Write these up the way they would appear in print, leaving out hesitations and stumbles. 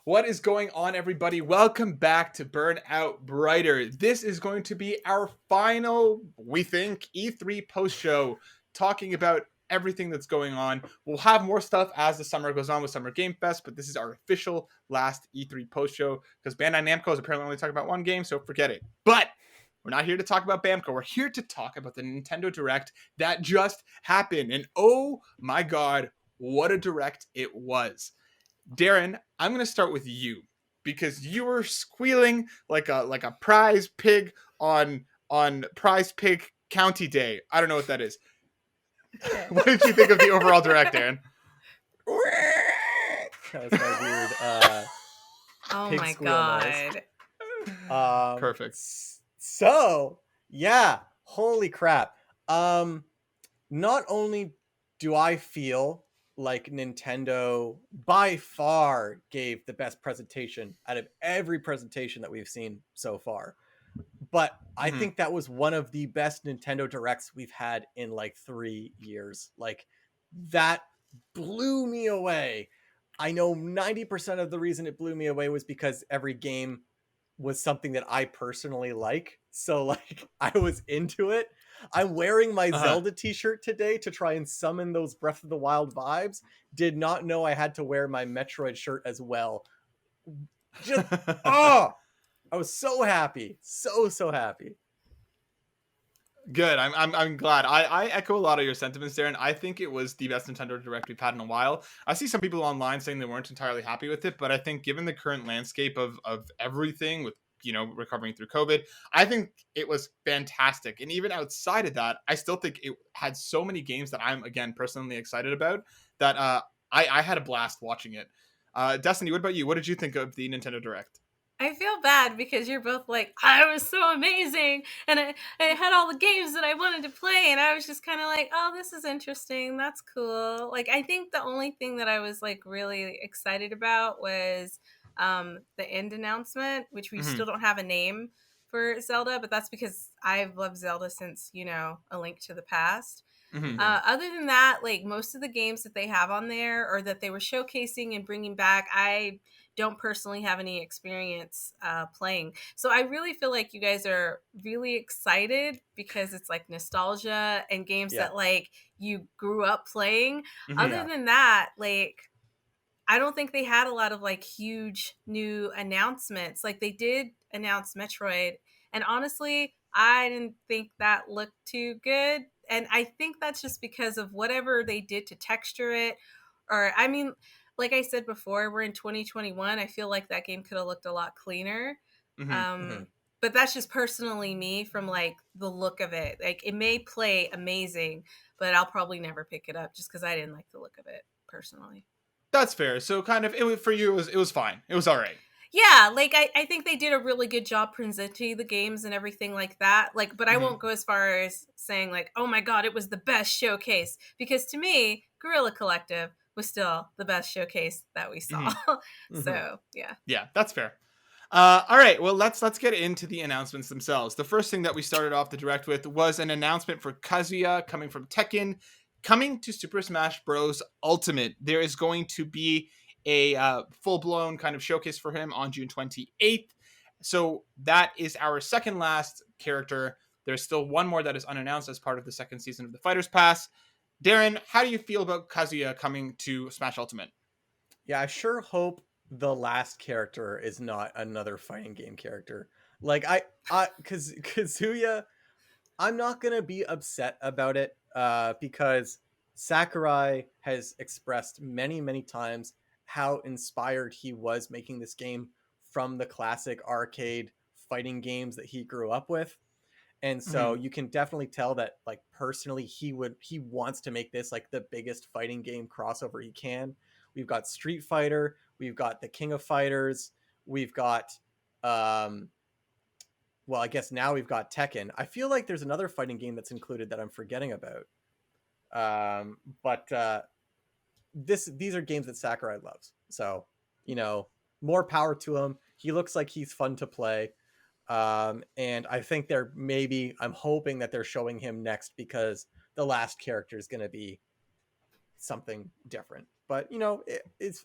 What is going on, everybody? Welcome back to Burn Out Brighter. This is going to be our final, we think, E3 post show, talking about everything that's going on. We'll have more stuff as the summer goes on with Summer Game Fest, but this is our official last E3 post show because Bandai Namco is apparently only talking about one game, so forget it. But we're not here to talk about Bamco. We're here to talk about the Nintendo Direct that just happened. And oh my God, what a Direct it was. Darren, I'm going to start with you because you were squealing like a prize pig on Prize Pig County Day. I don't know what that is. What did you think of the overall Direct, Darren? That was my weird Oh pig my squeal god. noise. Perfect. So yeah, holy crap. Not only do I feel like Nintendo by far gave the best presentation out of every presentation that we've seen so far, but I think that was one of the best Nintendo Directs we've had in like 3 years. Like, that blew me away. I know 90% of the reason it blew me away was because every game was something that I personally like. So like I was into it. I'm wearing my Zelda t-shirt today to try and summon those Breath of the Wild vibes. Did not know I had to wear my Metroid shirt as well. Just I was so happy. So happy. Good. I'm glad. I echo a lot of your sentiments, Darren. I think it was the best Nintendo Direct we've had in a while. I see some people online saying they weren't entirely happy with it, but I think given the current landscape of everything with recovering through COVID, I think it was fantastic. And even outside of that, I still think it had so many games that I'm again personally excited about that I had a blast watching it. Destiny, what about you? What did you think of the Nintendo Direct? I feel bad because you're both like, I was so amazing. And I had all the games that I wanted to play. And I was just kind of like, oh, this is interesting. That's cool. Like, I think the only thing that I was like really excited about was the end announcement, which we still don't have a name for Zelda. But that's because I've loved Zelda since, A Link to the Past. Other than that, like most of the games that they have on there or that they were showcasing and bringing back, I don't personally have any experience playing. So I really feel like you guys are really excited because it's like nostalgia and games that like you grew up playing. Other than that, like I don't think they had a lot of like huge new announcements. Like they did announce Metroid, and honestly, I didn't think that looked too good. And I think that's just because of whatever they did to texture it. Or, I mean, like I said before, we're in 2021. I feel like that game could have looked a lot cleaner. But that's just personally me from like the look of it. Like it may play amazing, but I'll probably never pick it up just because I didn't like the look of it personally. That's fair. So kind of for you it was fine. It was all right. Yeah, like I think they did a really good job presenting the games and everything like that. Like, but I won't go as far as saying like, oh my god, it was the best showcase, because to me, Guerrilla Collective was still the best showcase that we saw. So yeah, that's fair. All right, well let's get into the announcements themselves. The first thing that we started off the Direct with was an announcement for Kazuya coming from Tekken, coming to Super Smash Bros. Ultimate. There is going to be a full-blown kind of showcase for him on June 28th. So that is our second last character. There's still one more that is unannounced as part of the second season of the Fighters Pass. Darren, how do you feel about Kazuya coming to Smash Ultimate? Yeah, I sure hope the last character is not another fighting game character. Like cause Kazuya, I'm not gonna be upset about it because Sakurai has expressed many times how inspired he was making this game from the classic arcade fighting games that he grew up with. And so you can definitely tell that like personally he wants to make this like the biggest fighting game crossover he can. We've got Street Fighter, we've got the King of Fighters, we've got well, I guess now we've got Tekken. I feel like there's another fighting game that's included that I'm forgetting about. But these are games that Sakurai loves. So, more power to him. He looks like he's fun to play. And I think I'm hoping that they're showing him next because the last character is going to be something different. But,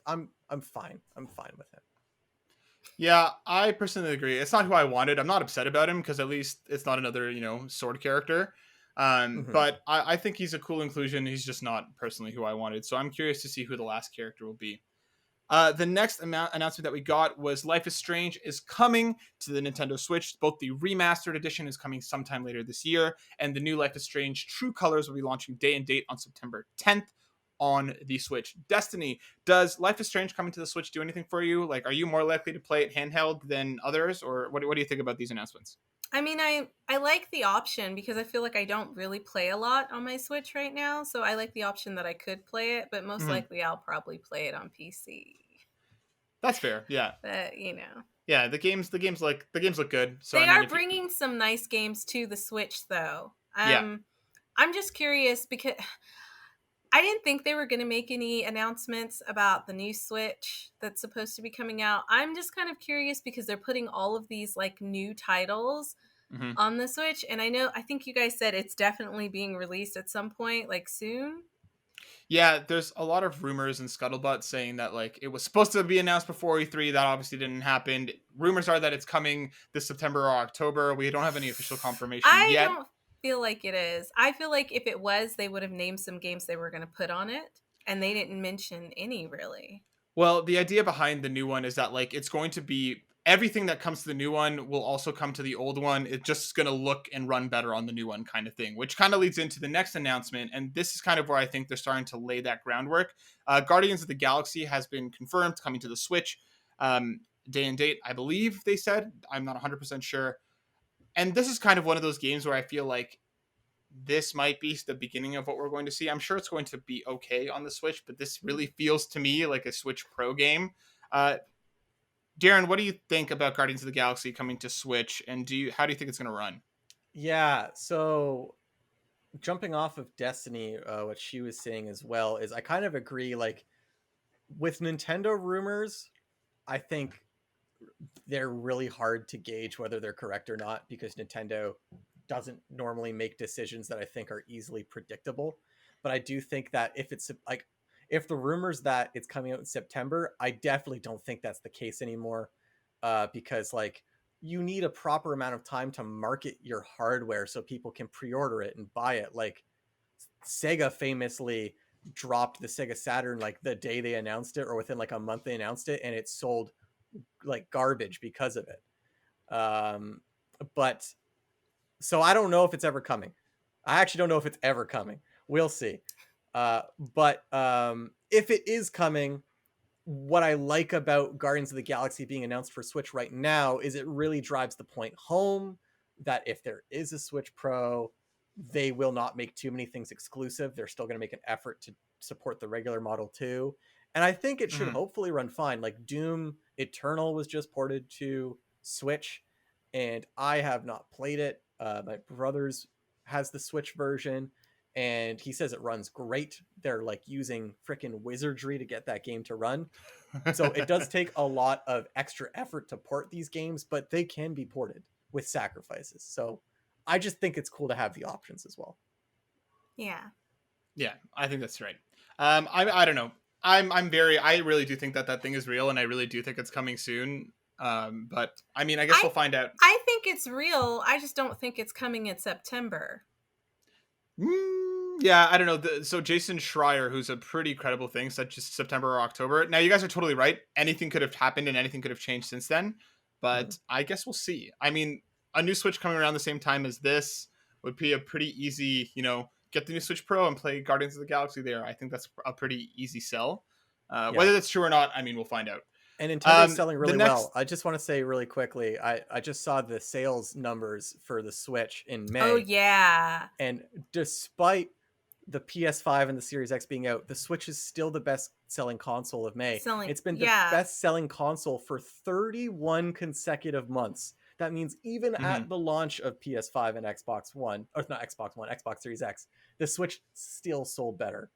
I'm fine. I'm fine with him. Yeah, I personally agree. It's not who I wanted. I'm not upset about him because at least it's not another, sword character. Hmm. But I think he's a cool inclusion. He's just not personally who I wanted. So I'm curious to see who the last character will be. The next announcement that we got was Life is Strange is coming to the Nintendo Switch. Both the remastered edition is coming sometime later this year, and the new Life is Strange True Colors will be launching day and date on September 10th on the Switch. Destiny, does Life is Strange coming to the Switch do anything for you? Like, are you more likely to play it handheld than others, or what do you think about these announcements? I mean, I like the option because I feel like I don't really play a lot on my Switch right now, so I like the option that I could play it, but most Mhm. likely I'll probably play it on PC. That's fair. Yeah, But, yeah. The games look good. So I they mean, are if you, bringing some nice games to the Switch though. yeah. I'm just curious because I didn't think they were going to make any announcements about the new Switch that's supposed to be coming out. I'm just kind of curious because they're putting all of these like new titles Mhm. on the Switch, and I think you guys said it's definitely being released at some point, like soon. Yeah, there's a lot of rumors and scuttlebutt saying that like it was supposed to be announced before E3. That obviously didn't happen. Rumors are that it's coming this September or October. We don't have any official confirmation I yet. don't feel like it is. I feel like if it was, they would have named some games they were going to put on it, and they didn't mention any really. Well, the idea behind the new one is that like it's going to be everything that comes to the new one will also come to the old one. It's just going to look and run better on the new one kind of thing, which kind of leads into the next announcement. And this is kind of where I think they're starting to lay that groundwork. Guardians of the Galaxy has been confirmed coming to the Switch. Day and date, I believe they said. I'm not 100% sure. And this is kind of one of those games where I feel like this might be the beginning of what we're going to see. I'm sure it's going to be okay on the Switch, but this really feels to me like a Switch Pro game. Uh, Darren, what do you think about Guardians of the Galaxy coming to Switch, and how do you think it's going to run? Yeah. So jumping off of Destiny, what she was saying as well is I kind of agree. Like with Nintendo rumors, I think they're really hard to gauge whether they're correct or not because Nintendo doesn't normally make decisions that I think are easily predictable. But I do think that if it's like if the rumors that it's coming out in September, I definitely don't think that's the case anymore. Because like you need a proper amount of time to market your hardware so people can pre-order it and buy it. Like Sega famously dropped the Sega Saturn like the day they announced it, or within like a month they announced it, and it sold like garbage because of it. But so I don't know if it's ever coming. I actually don't know if it's ever coming. We'll see. But if it is coming, what I like about Guardians of the Galaxy being announced for Switch right now is it really drives the point home that if there is a Switch Pro, they will not make too many things exclusive. They're still going to make an effort to support the regular model too. And I think it should Mm-hmm. hopefully run fine. Like Doom Eternal was just ported to Switch, and I have not played it. My brother's has the Switch version, and he says it runs great. They're like using freaking wizardry to get that game to run. So it does take a lot of extra effort to port these games, but they can be ported with sacrifices. So I just think it's cool to have the options as well. Yeah. Yeah, I think that's right. I don't know. I really do think that that thing is real, and I really do think it's coming soon. But I mean, I guess I we'll find out. I think it's real. I just don't think it's coming in September. Yeah, I don't know. So Jason Schreier, who's a pretty credible thing, said just September or October. Now you guys are totally right. Anything could have happened and anything could have changed since then. Mhm. But I guess we'll see. I mean, a new Switch coming around the same time as this would be a pretty easy, get the new Switch Pro and play Guardians of the Galaxy there. I think that's a pretty easy sell. Yeah. Whether that's true or not, I mean, we'll find out. And Nintendo's selling The really next, well. I just want to say really quickly, I just saw the sales numbers for the Switch in Oh May. yeah. And despite the PS5 and the Series X being out, the Switch is still the best selling console of May. Selling. It's been the Yeah. best selling console for 31 consecutive months. That means even mhm. at the launch of PS5 and Xbox One, or not Xbox One, Xbox Series X, the Switch still sold better.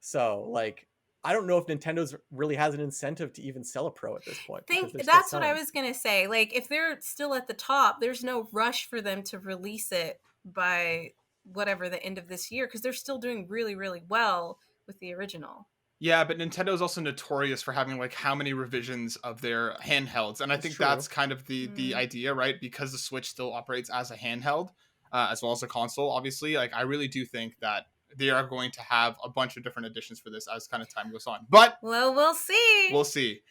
So, like, I don't know if Nintendo's really has an incentive to even sell a Pro at this point because Think they're still that's what I selling. was gonna say. Like, if they're still at the top, there's no rush for them to release it by whatever the end of this year because they're still doing really, really well with the original. Yeah, but Nintendo is also notorious for having like how many revisions of their handhelds, and I It's think true. that's kind of the Mm. idea, right? Because the Switch still operates as a handheld, as well as a console. Obviously, like I really do think that they are going to have a bunch of different editions for this as kind of time goes on. But Well, we'll see. we'll see.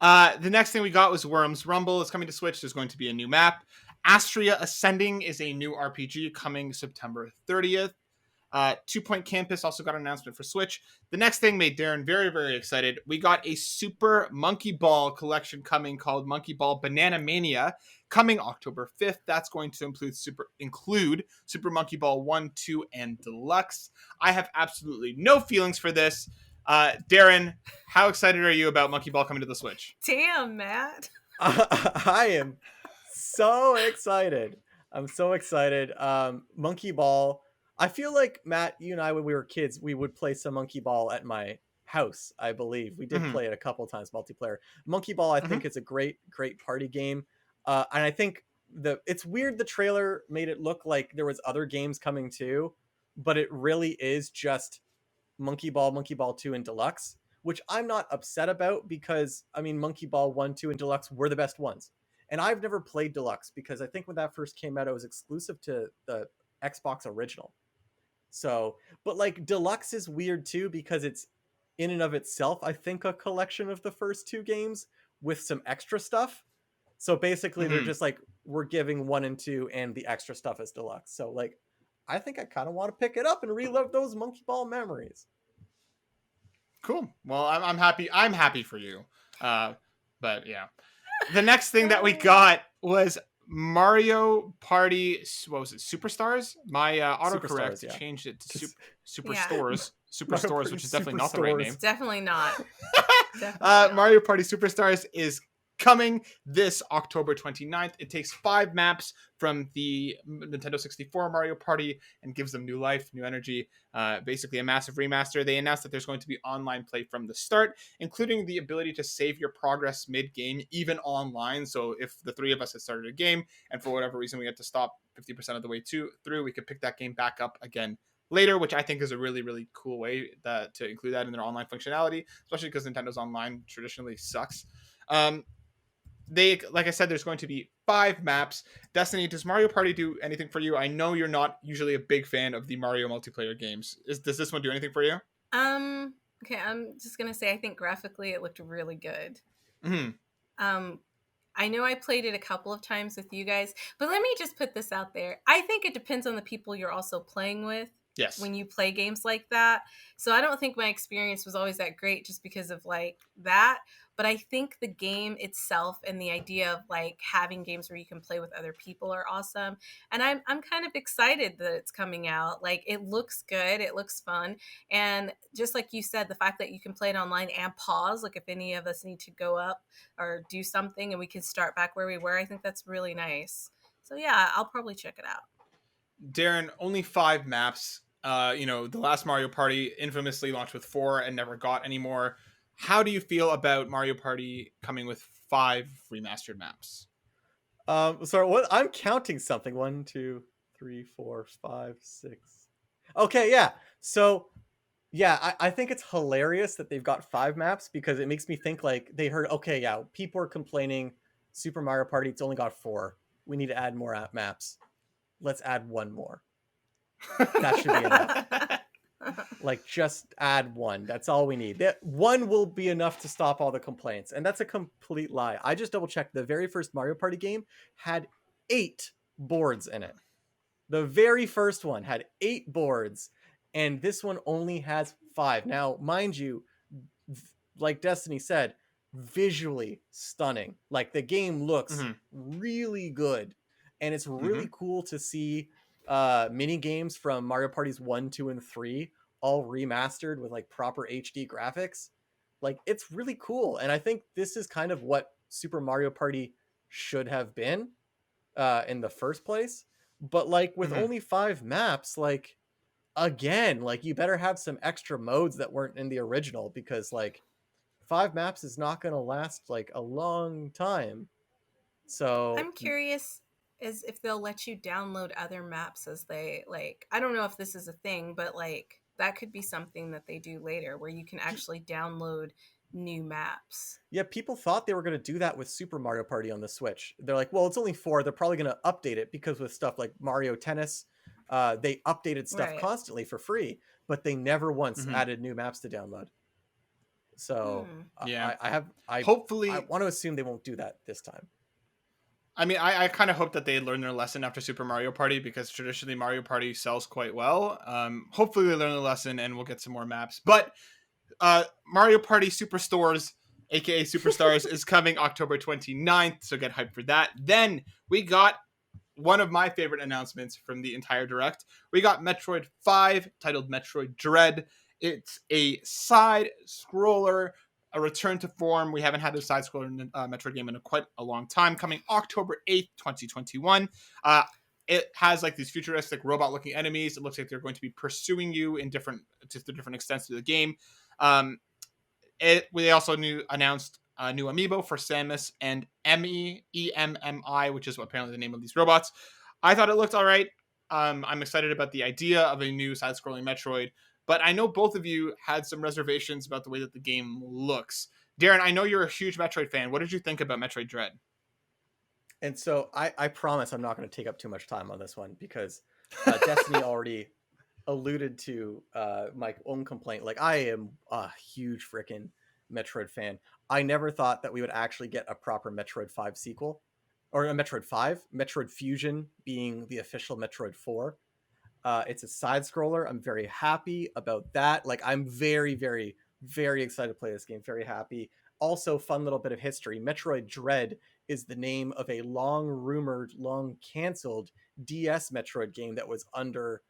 The next thing we got was Worms Rumble. It's coming to Switch. There's going to be a new map. Astria Ascending is a new RPG coming September 30th. 2 Point Campus also got an announcement for Switch. The next thing made Darren very, very excited. We got a Super Monkey Ball collection coming called Monkey Ball Banana Mania coming October 5th. That's going to include Super Monkey Ball 1, 2, and Deluxe. I have absolutely no feelings for this. Darren, how excited are you about Monkey Ball coming to the Switch? Damn, Matt. I am so excited. I'm so excited. Monkey Ball. I feel like Matt, you and I, when we were kids, we would play some Monkey Ball at my house. I believe we did Mm-hmm. play it a couple times multiplayer. Monkey Ball, I Mm-hmm. think, is a great, great party game. And I think it's weird. The trailer made it look like there was other games coming too, but it really is just Monkey Ball 2, and Deluxe, which I'm not upset about because I mean Monkey Ball 1, 2, and Deluxe were the best ones. And I've never played Deluxe because I think when that first came out, it was exclusive to the Xbox original. So, but like Deluxe is weird too because it's in and of itself, I think, a collection of the first two games with some extra stuff. So basically, they're Mm-hmm. just like, we're giving 1 and 2 and the extra stuff as Deluxe. So, like, I think I kind of want to pick it up and relive those Monkey Ball memories. Cool. Well, I'm happy. I'm happy for you. But yeah. The next thing that we got was Mario Party. What was it? Superstars. My Superstars, autocorrect yeah. changed it to Yeah. Superstores, Party which is definitely not the right Superstores. name. Definitely not. Definitely not. Mario Party Superstars is coming this October 29th. It takes 5 maps from the Nintendo 64 Mario Party and gives them new life, new energy. Basically, a massive remaster. They announced that there's going to be online play from the start, including the ability to save your progress mid-game, even online. So if the 3 of us had started a game and for whatever reason we had to stop 50% of the way through, we could pick that game back up again later, which I think is a really, really cool way to include that in their online functionality, especially because Nintendo's online traditionally sucks. Like I said, there's going to be 5 maps. Destiny, does Mario Party do anything for you? I know you're not usually a big fan of the Mario multiplayer games. Does this one do anything for you? Okay, I'm just gonna say I think graphically it looked really good. Mm-hmm. I know I played it a couple of times with you guys, but let me just put this out there. I think it depends on the people you're also playing with Yes. when you play games like that. So I don't think my experience was always that great just because of like that. But I think the game itself and the idea of like having games where you can play with other people are awesome. And I'm kind of excited that it's coming out. Like it looks good, it looks fun. And just like you said, the fact that you can play it online and pause, like if any of us need to go up or do something and we can start back where we were, I think that's really nice. So yeah, I'll probably check it out. Darren, only 5 maps. The last Mario Party infamously launched with 4 and never got any more. How do you feel about Mario Party coming with 5 remastered maps? Sorry, what? I'm counting something. 1, 2, 3, 4, 5, 6. Okay, yeah. So, yeah, I think it's hilarious that they've got 5 maps because it makes me think like they heard, okay, yeah, people are complaining Super Mario Party, it's only got 4. We need to add more maps. Let's add 1 more. That should be enough. Like, just add 1. That's all we need. That 1 will be enough to stop all the complaints. And that's a complete lie. I just double checked. The very first Mario Party game had 8 boards in it. The very first one had 8 boards, and this one only has 5. Now, mind you, like Destiny said, visually stunning. Like the game looks Mm-hmm. really good, and it's really Mm-hmm. cool to see mini games from Mario Parties 1, 2, and 3 all remastered with like proper HD graphics. Like it's really cool, and I think this is kind of what Super Mario Party should have been in the first place. But like with Mm-hmm. only 5 maps, like again, like you better have some extra modes that weren't in the original because like 5 maps is not going to last like a long time. So I'm curious as if they'll let you download other maps as they like. I don't know if this is a thing, but like that could be something that they do later, where you can actually download new maps. Yeah, people thought they were going to do that with Super Mario Party on the Switch. They're like, well, it's only 4. They're probably going to update it because with stuff like Mario Tennis, they updated stuff Right. constantly for free, but they never once Mhm. added new maps to download. So Yeah. I Hopefully, want to assume they won't do that this time. I mean, I kind of hope that they learn their lesson after Super Mario Party, because traditionally Mario Party sells quite well. Hopefully they learn the lesson and we'll get some more maps. But Mario Party Superstores, aka Superstars, is coming October 29th, so get hyped for that. Then we got one of my favorite announcements from the entire Direct. We got Metroid 5, titled Metroid Dread. It's a side scroller, a return to form. We haven't had a side scroller Metroid game in quite a long time. Coming October 8th, 2021. It has like these futuristic robot looking enemies. It looks like they're going to be pursuing you in different extents to the game. We also announced a new amiibo for Samus and EMMI, which is apparently the name of these robots. I thought it looked all right. I'm excited about the idea of a new side-scrolling Metroid, but I know both of you had some reservations about the way that the game looks. Darren, I know you're a huge Metroid fan. What did you think about Metroid Dread? And so I promise I'm not going to take up too much time on this one because Destiny already alluded to my own complaint. Like, I am a huge freaking Metroid fan. I never thought that we would actually get a proper Metroid 5 sequel, or a Metroid 5, Metroid Fusion being the official Metroid 4. It's a side scroller. I'm very happy about that. Like, I'm very, very, very excited to play this game. Very happy. Also, fun little bit of history. Metroid Dread is the name of a long rumored, long canceled DS Metroid game that was under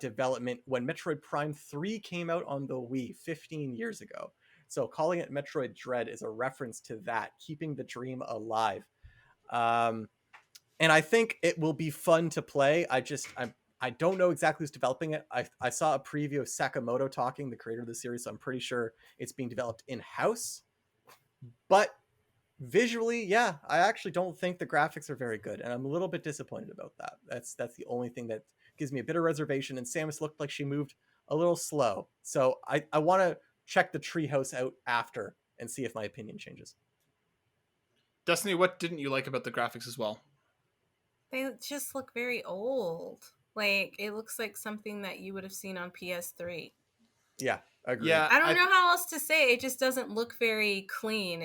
development when Metroid Prime 3 came out on the Wii 15 years ago. So calling it Metroid Dread is a reference to that, keeping the dream alive. And I think it will be fun to play. I don't know exactly who's developing it. I saw a preview of Sakamoto talking, the creator of the series, so I'm pretty sure it's being developed in-house. But visually, yeah, I actually don't think the graphics are very good, and I'm a little bit disappointed about that. That's the only thing that gives me a bit of reservation, and Samus looked like she moved a little slow. So I want to check the treehouse out after and see if my opinion changes. Destiny, what didn't you like about the graphics as well? They just look very old. Like, it looks like something that you would have seen on PS3. Yeah, agreed. Yeah, I don't know how else to say it. It just doesn't look very clean.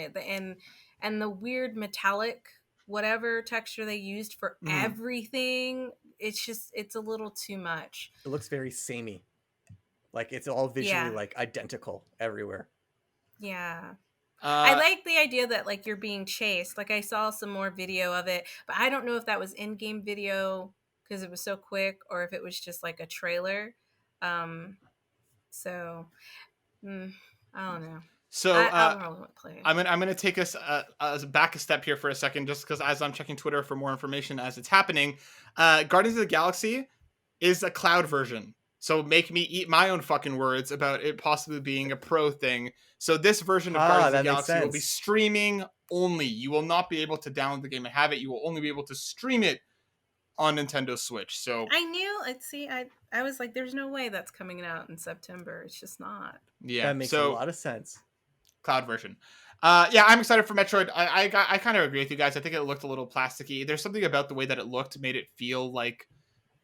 And the weird metallic whatever texture they used for everything, it's a little too much. It looks very samey. Like, it's all visually like identical everywhere. Yeah. I like the idea that like you're being chased. Like, I saw some more video of it, but I don't know if that was in-game video because it was so quick, or if it was just like a trailer. So I don't know. So I don't really want to play. I'm gonna take us back a step here for a second, just because as I'm checking Twitter for more information as it's happening, Guardians of the Galaxy is a cloud version. So make me eat my own fucking words about it possibly being a pro thing. So this version of Guardians of the Galaxy will be streaming only. You will not be able to download the game and have it. You will only be able to stream it on Nintendo Switch. So I knew. I was like, there's no way that's coming out in September. It's just not. Yeah, that makes a lot of sense. Cloud version. Yeah, I'm excited for Metroid. I kind of agree with you guys. I think it looked a little plasticky. There's something about the way that it looked made it feel like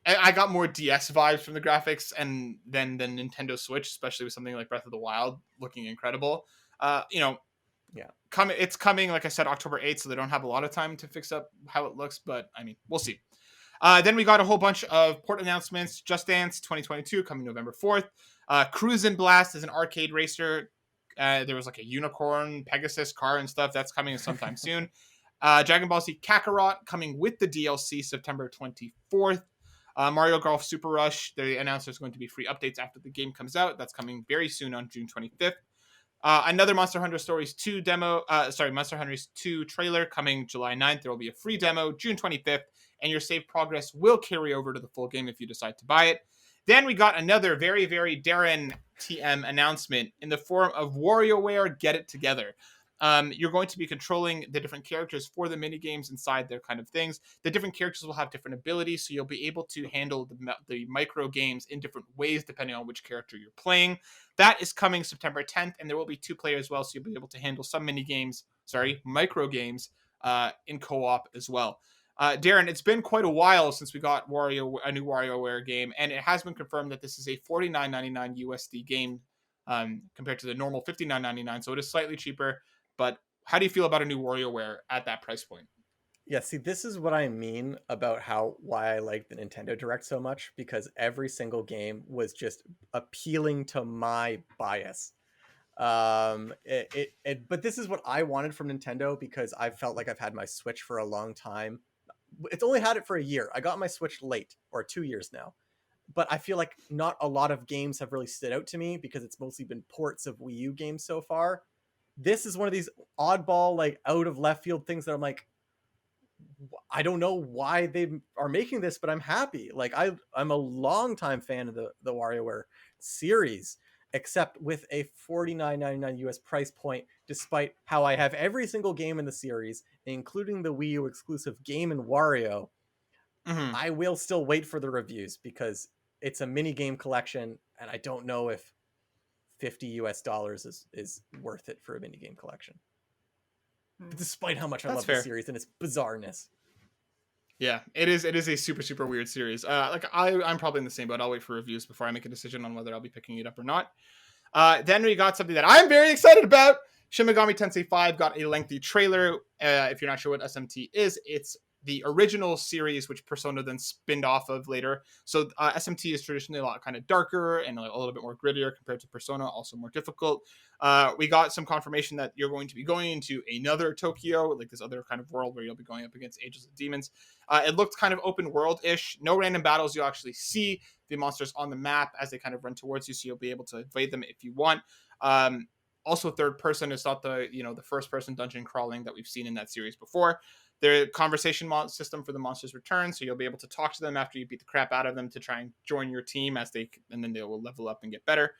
I got more DS vibes from the graphics and than Nintendo Switch, especially with something like Breath of the Wild looking incredible. Yeah, it's coming, like I said, October 8th, so they don't have a lot of time to fix up how it looks, but I mean, we'll see. Then we got a whole bunch of port announcements. Just Dance 2022 coming November 4th. Cruisin' Blast is an arcade racer. There was like a unicorn Pegasus car and stuff that's coming sometime soon. Dragon Ball Z Kakarot coming with the DLC September 24th. Mario Golf Super Rush, they announced there's going to be free updates after the game comes out. That's coming very soon on June 25th. Another Monster Hunter Stories 2 demo, Monster Hunter 2 trailer coming July 9th. There will be a free demo June 25th, and your save progress will carry over to the full game if you decide to buy it. Then we got another very, very Darren TM announcement in the form of WarioWare Get It Together. You're going to be controlling the different characters for the mini games inside their kind of things. The different characters will have different abilities, so you'll be able to handle the micro games in different ways depending on which character you're playing. That is coming September 10th, and there will be 2 players as well, so you'll be able to handle some micro games in co-op as well. Darren, it's been quite a while since we got a new WarioWare game, and it has been confirmed that this is a $49.99 USD game compared to the normal $59.99, so it is slightly cheaper. But how do you feel about a new WarioWare at that price point? Yeah, see, this is what I mean about why I like the Nintendo Direct so much, because every single game was just appealing to my bias. But this is what I wanted from Nintendo, because I felt like I've had my Switch for a long time. It's only had it for a year. I got my Switch late, or 2 years now. But I feel like not a lot of games have really stood out to me because it's mostly been ports of Wii U games so far. This is one of these oddball, like out of left field things that I'm like, I don't know why they are making this, but I'm happy. Like I'm a longtime fan of the WarioWare series, except with a $49.99 US price point, despite how I have every single game in the series, including the Wii U exclusive Game and Wario. Mm-hmm. I will still wait for the reviews because it's a mini game collection, and I don't know if $50 is worth it for a mini game collection. Despite how much I love the series and its bizarreness. Yeah, it is a super weird series. I'm probably in the same boat. I'll wait for reviews before I make a decision on whether I'll be picking it up or not. Then we got something that I'm very excited about. Shin Megami Tensei 5 got a lengthy trailer. If you're not sure what SMT is, it's the original series, which Persona then spinned off of later. So SMT is traditionally a lot kind of darker and a little bit more grittier compared to Persona, also more difficult. We got some confirmation that you're going to be going into another Tokyo, like this other kind of world where you'll be going up against Ages of Demons. It looked kind of open world-ish. No random battles. You'll actually see the monsters on the map as they kind of run towards you, so you'll be able to evade them if you want. Also, third person is not the first person dungeon crawling that we've seen in that series before. The conversation system for the monsters returns, so you'll be able to talk to them after you beat the crap out of them to try and join your team and then they will level up and get better.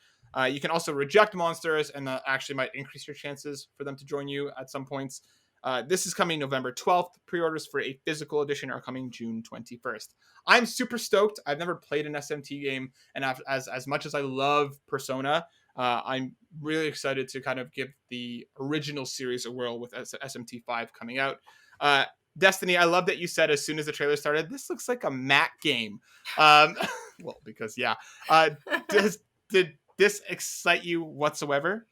You can also reject monsters, and that actually might increase your chances for them to join you at some points. This is coming November 12th. Pre-orders for a physical edition are coming June 21st. I'm super stoked. I've never played an SMT game, and as much as I love Persona, I'm really excited to kind of give the original series a whirl with SMT 5 coming out. Destiny, I love that you said as soon as the trailer started, this looks like a Mac game. Well, because yeah. Did this excite you whatsoever?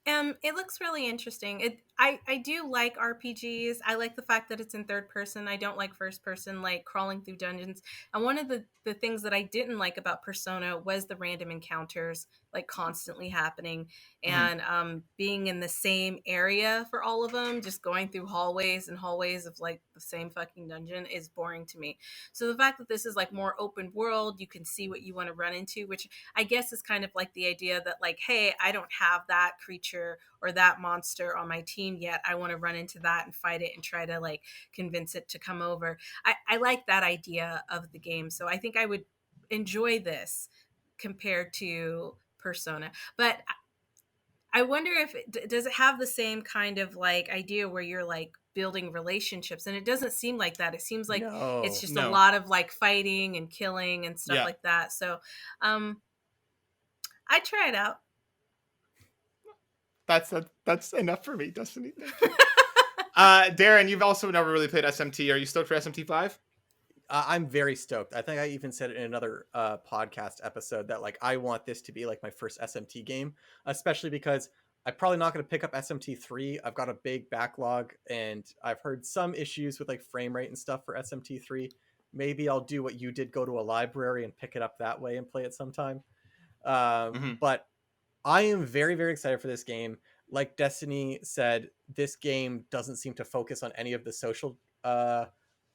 It looks really interesting. I do like RPGs. I like the fact that it's in third person. I don't like first person, like crawling through dungeons. And one of the things that I didn't like about Persona was the random encounters, like constantly happening, and being in the same area for all of them, just going through hallways and hallways of like the same fucking dungeon is boring to me. So the fact that this is like more open world, you can see what you want to run into, which I guess is kind of like the idea that like, hey, I don't have that creature or that monster on my team yet. I want to run into that and fight it and try to like convince it to come over. I like that idea of the game. So I think I would enjoy this compared to Persona. But I wonder if does it have the same kind of like idea where you're like building relationships, and it doesn't seem like that. It seems like it's just a lot of like fighting and killing and stuff like that. So I try it out. That's enough for me, Destiny. Thank you. Darren, you've also never really played SMT. Are you stoked for SMT 5? I'm very stoked. I think I even said it in another podcast episode that like I want this to be like my first SMT game, especially because I'm probably not going to pick up SMT 3. I've got a big backlog, and I've heard some issues with like frame rate and stuff for SMT 3. Maybe I'll do what you did, go to a library and pick it up that way and play it sometime. But I am very, very excited for this game. Like Destiny said, this game doesn't seem to focus on any of the social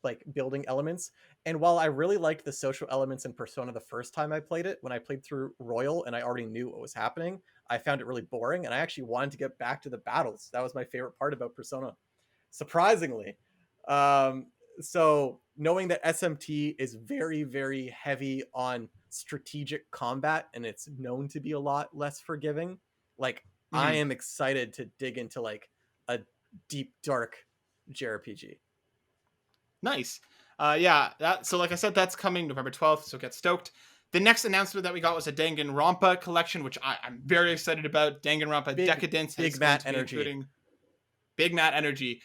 like building elements. And while I really liked the social elements in Persona the first time I played it, when I played through Royal and I already knew what was happening, I found it really boring, and I actually wanted to get back to the battles. That was my favorite part about Persona, surprisingly. So knowing that SMT is very, very heavy on strategic combat, and it's known to be a lot less forgiving, like I am excited to dig into like a deep, dark JRPG. Nice. Yeah. So like I said, that's coming November 12th. So get stoked. The next announcement that we got was a Danganronpa collection, which I'm very excited about. Danganronpa Decadence is Big going Matt to be energy. including Big Matt Energy.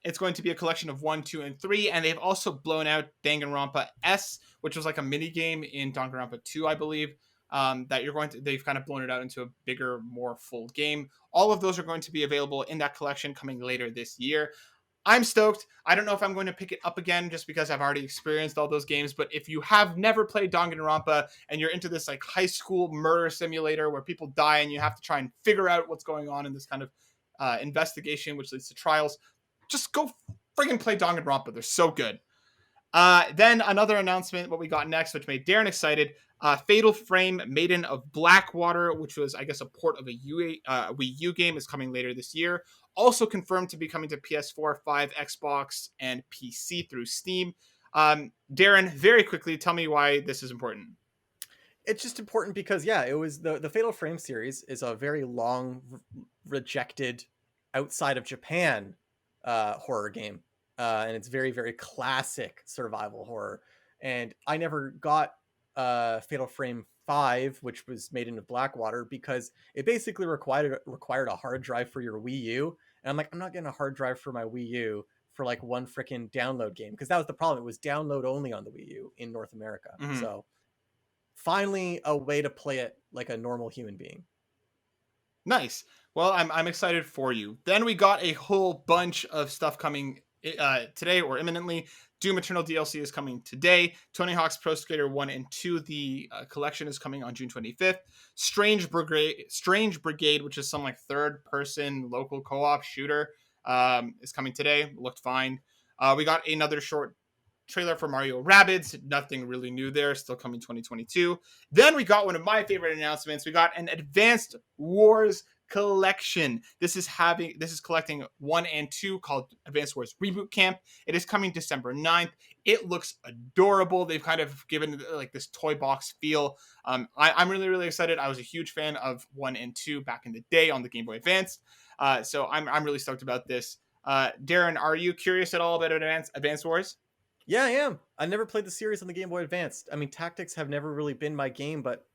It's going to be a collection of 1, 2, and 3, and they've also blown out Danganronpa S, which was like a mini game in Danganronpa 2, I believe. They've kind of blown it out into a bigger, more full game. All of those are going to be available in that collection coming later this year. I'm stoked. I don't know if I'm going to pick it up again just because I've already experienced all those games. But if you have never played Danganronpa and you're into this like high school murder simulator where people die and you have to try and figure out what's going on in this kind of investigation, which leads to trials, just go friggin' play Danganronpa. They're so good. Then another announcement, what we got next, which made Darren excited. Fatal Frame Maiden of Blackwater, which was, I guess, a port of a Wii U game, is coming later this year. Also confirmed to be coming to PS4, 5, Xbox, and PC through Steam. Darren, very quickly, tell me why this is important. It's just important because, yeah, it was the Fatal Frame series is a very long, rejected, outside of Japan horror game. And it's very, very classic survival horror. And I never got Fatal Frame 5, which was made into Blackwater, because it basically required a hard drive for your Wii U. And I'm like, I'm not getting a hard drive for my Wii U for like one freaking download game, because that was the problem. It was download only on the Wii U in North America. Mm-hmm. So finally a way to play it like a normal human being. Nice. Well, I'm excited for you. Then we got a whole bunch of stuff coming today or imminently. Doom Eternal DLC is coming today. Tony Hawk's Pro Skater 1 and 2, the collection, is coming on June 25th. Strange Brigade, which is some like third-person local co-op shooter, is coming today. Looked fine. We got another short trailer for Mario Rabbids. Nothing really new there. Still coming 2022. Then we got one of my favorite announcements. We got an Advanced Wars collection. This is collecting 1 and 2 called Advanced Wars Reboot Camp. It is coming December 9th. It looks adorable. They've kind of given like this toy box feel. I'm really, really excited. I was a huge fan of 1 and 2 back in the day on the Game Boy Advance. So I'm really stoked about this. Darren, are you curious at all about Advanced Wars? Yeah, I am. I never played the series on the Game Boy Advance. I mean, tactics have never really been my game, but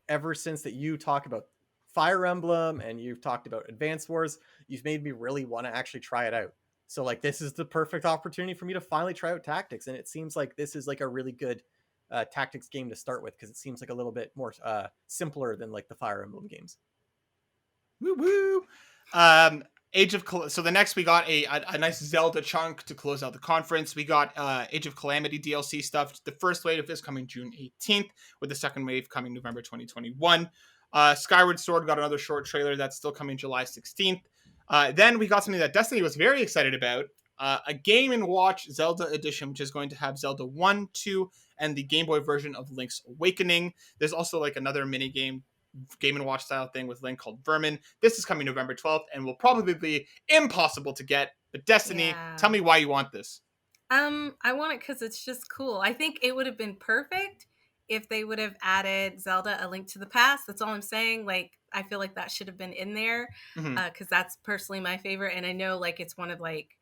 ever since that you talk about Fire Emblem and you've talked about Advance Wars, you've made me really want to actually try it out. So like, this is the perfect opportunity for me to finally try out tactics. And it seems like this is like a really good tactics game to start with, because it seems like a little bit more simpler than like the Fire Emblem games. Woo woo. So the next we got a nice Zelda chunk to close out the conference. We got Age of Calamity DLC stuff. The first wave is coming June 18th, with the second wave coming November 2021. Skyward Sword got another short trailer that's still coming July 16th. Then we got something that Destiny was very excited about. A Game & Watch Zelda edition, which is going to have Zelda 1, 2, and the Game Boy version of Link's Awakening. There's also like another mini Game & Watch style thing with Link called Vermin. This is coming November 12th and will probably be impossible to get. But Destiny, tell me why you want this. I want it because it's just cool. I think it would have been perfect if they would have added Zelda: A Link to the Past. That's all I'm saying. Like, I feel like that should have been in there, because that's personally my favorite. And I know like it's one of like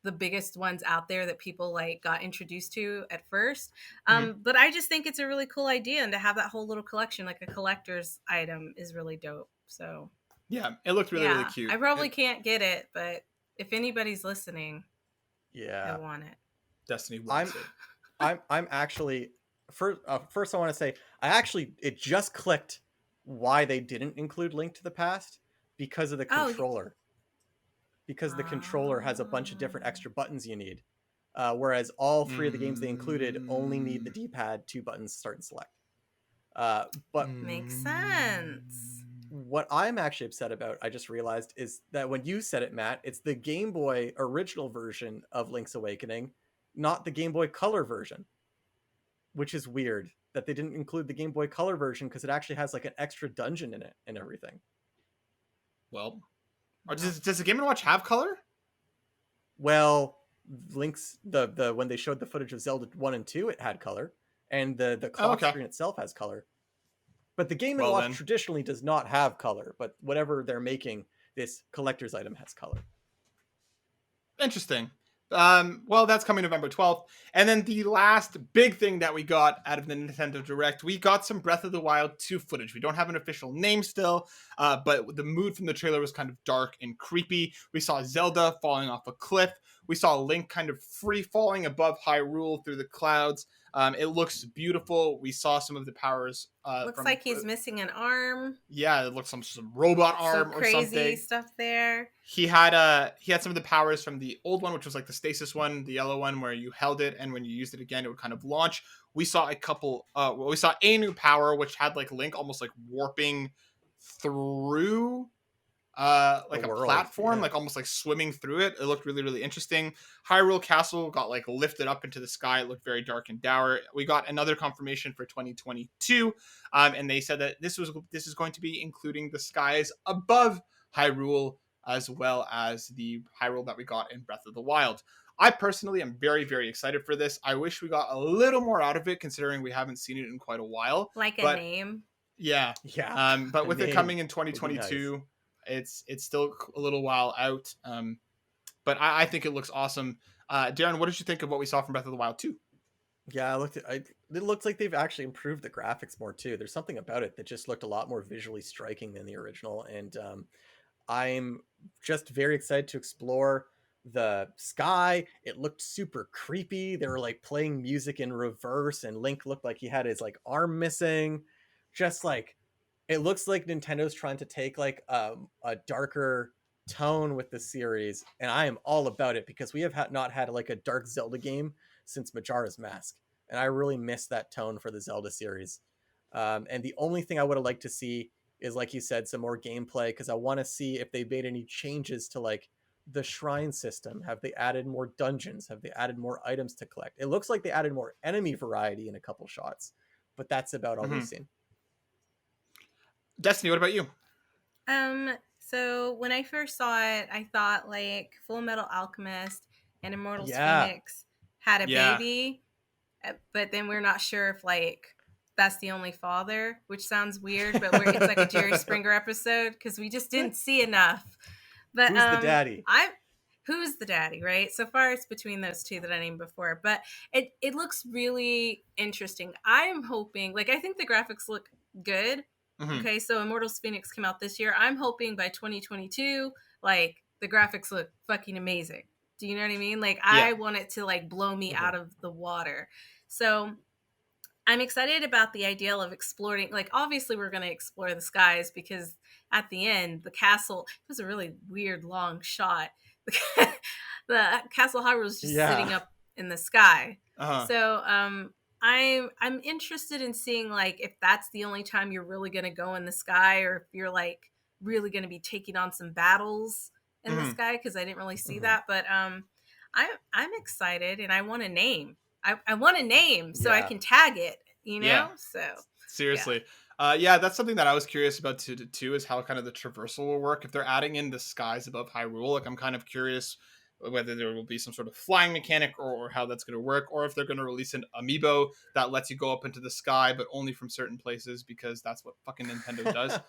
the biggest ones out there that people like got introduced to at first. But I just think it's a really cool idea, and to have that whole little collection, like a collector's item, is really dope. So yeah, it looked really cute. I probably can't get it, but if anybody's listening, yeah, I want it. Destiny wants it. I'm actually first I want to say it just clicked why they didn't include Link to the Past, because of the controller. Because the controller has a bunch of different extra buttons you need. Whereas all three of the games they included only need the D-pad, 2 buttons, start and select. But makes sense. What I'm actually upset about, I just realized, is that when you said it, Matt, it's the Game Boy original version of Link's Awakening, not the Game Boy Color version. Which is weird that they didn't include the Game Boy Color version, because it actually has like an extra dungeon in it and everything. Well, does the Game & Watch have color? Well, Link's the when they showed the footage of Zelda 1 and 2, it had color, and the clock screen itself has color. But the Game & Watch traditionally does not have color, but whatever they're making, this collector's item has color. Interesting. Well, that's coming November 12th. And then the last big thing that we got out of the Nintendo Direct, we got some Breath of the Wild 2 footage. We don't have an official name still, but the mood from the trailer was kind of dark and creepy. We saw Zelda falling off a cliff. We saw Link kind of free falling above Hyrule through the clouds. It looks beautiful. We saw some of the powers. Looks like he's missing an arm. Yeah, it looks some robot arm Some or crazy something. stuff there. He had some of the powers from the old one, which was like the stasis one, the yellow one, where you held it and when you used it again, it would kind of launch. We saw we saw a new power which had like Link almost like warping through like a world, platform, yeah. like almost like swimming through it. It looked really, really interesting. Hyrule Castle got like lifted up into the sky. It looked very dark and dour. We got another confirmation for 2022, and they said that this is going to be including the skies above Hyrule as well as the Hyrule that we got in Breath of the Wild. I personally am very, very excited for this. I wish we got a little more out of it, considering we haven't seen it in quite a while. Like a name. Yeah. Yeah. But with it coming in would be 2022. nice. It's still a little while out, but I think it looks awesome. Darren, what did you think of what we saw from Breath of the Wild 2? Yeah, it looks like they've actually improved the graphics more too. There's something about it that just looked a lot more visually striking than the original, and I'm just very excited to explore the sky. It looked super creepy. They were like playing music in reverse, and Link looked like he had his like arm missing. Just like it looks like Nintendo's trying to take like a darker tone with the series, and I am all about it because we have not had like a dark Zelda game since Majora's Mask, and I really miss that tone for the Zelda series. And the only thing I would have liked to see is, like you said, some more gameplay, because I want to see if they made any changes to like the shrine system. Have they added more dungeons? Have they added more items to collect? It looks like they added more enemy variety in a couple shots, but that's about all we've seen. Destiny, what about you? So when I first saw it, I thought like Full Metal Alchemist and Immortals Yeah. Phoenix had a baby, but then we're not sure if like that's the only father, which sounds weird, but it's like a Jerry Springer episode because we just didn't see enough. But Who's the daddy? Who's the daddy, right? So far it's between those two that I named before, but it looks really interesting. I'm hoping, like, I think the graphics look good. Mm-hmm. Okay, so Immortals Phoenix came out this year. I'm hoping by 2022, like, the graphics look fucking amazing. Do you know what I mean? Like, I want it to, like, blow me out of the water. So I'm excited about the idea of exploring. Like, obviously, we're going to explore the skies because at the end, the castle, it was a really weird, long shot. The Castle Hyrule was just sitting up in the sky. So, I'm interested in seeing like if that's the only time you're really going to go in the sky, or if you're like really going to be taking on some battles in the sky, because I didn't really see that. But I'm excited, and I want a name. I want a name so I can tag it. You know, so seriously. That's something that I was curious about too, is how kind of the traversal will work if they're adding in the skies above Hyrule. Like, I'm kind of curious whether there will be some sort of flying mechanic or how that's going to work, or if they're going to release an amiibo that lets you go up into the sky, but only from certain places, because that's what fucking Nintendo does.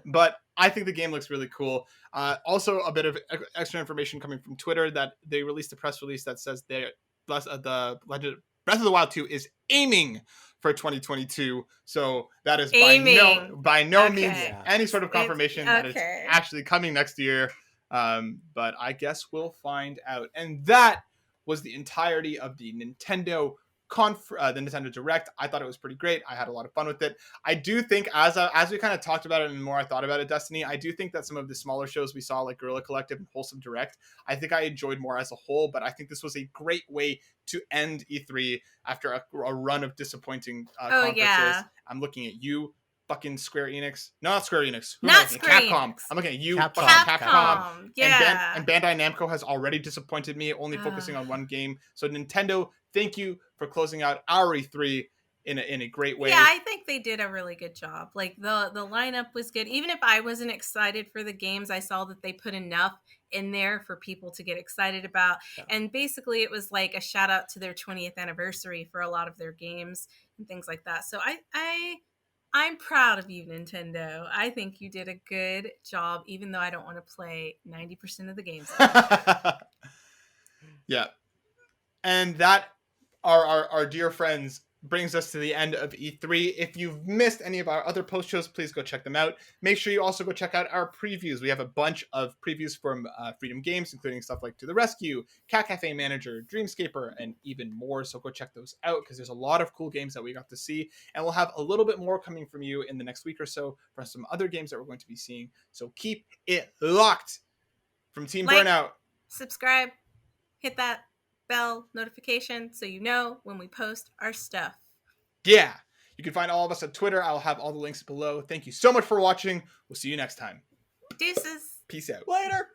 But I think the game looks really cool. Also, a bit of extra information coming from Twitter that they released a press release that says the Breath of the Wild 2 is aiming for 2022. So that is by no means any sort of confirmation that it's actually coming next year. But I guess we'll find out. And that was the entirety of the Nintendo the Nintendo Direct. I thought it was pretty great. I had a lot of fun with it. I do think, as we kind of talked about it and the more I thought about it, Destiny, I do think that some of the smaller shows we saw, like Guerrilla Collective and Wholesome Direct, I think I enjoyed more as a whole. But I think this was a great way to end E3 after a run of disappointing conferences. Yeah. I'm looking at you, fucking Square Enix. No, not Square Enix. Not Square Capcom. Enix. I'm looking at you, Capcom. Yeah. And Bandai Namco has already disappointed me, only focusing on one game. So Nintendo, thank you for closing out our E3 in a great way. Yeah, I think they did a really good job. Like the lineup was good. Even if I wasn't excited for the games, I saw that they put enough in there for people to get excited about. Yeah. And basically it was like a shout out to their 20th anniversary for a lot of their games and things like that. So I'm proud of you, Nintendo. I think you did a good job, even though I don't want to play 90% of the games. Yeah. And that, our dear friends, brings us to the end of E3. If you've missed any of our other post shows, please go check them out. Make sure you also go check out our previews. We have a bunch of previews from Freedom Games, including stuff like To the Rescue, Cat Cafe Manager, Dreamscaper, and even more. So go check those out because there's a lot of cool games that we got to see. And we'll have a little bit more coming from you in the next week or so for some other games that we're going to be seeing. So keep it locked. From Team Burnout. Subscribe, hit that bell notification so you know when we post our stuff. Yeah. You can find all of us on Twitter. I'll have all the links below. Thank you so much for watching. We'll see you next time. Deuces. Peace out. Later.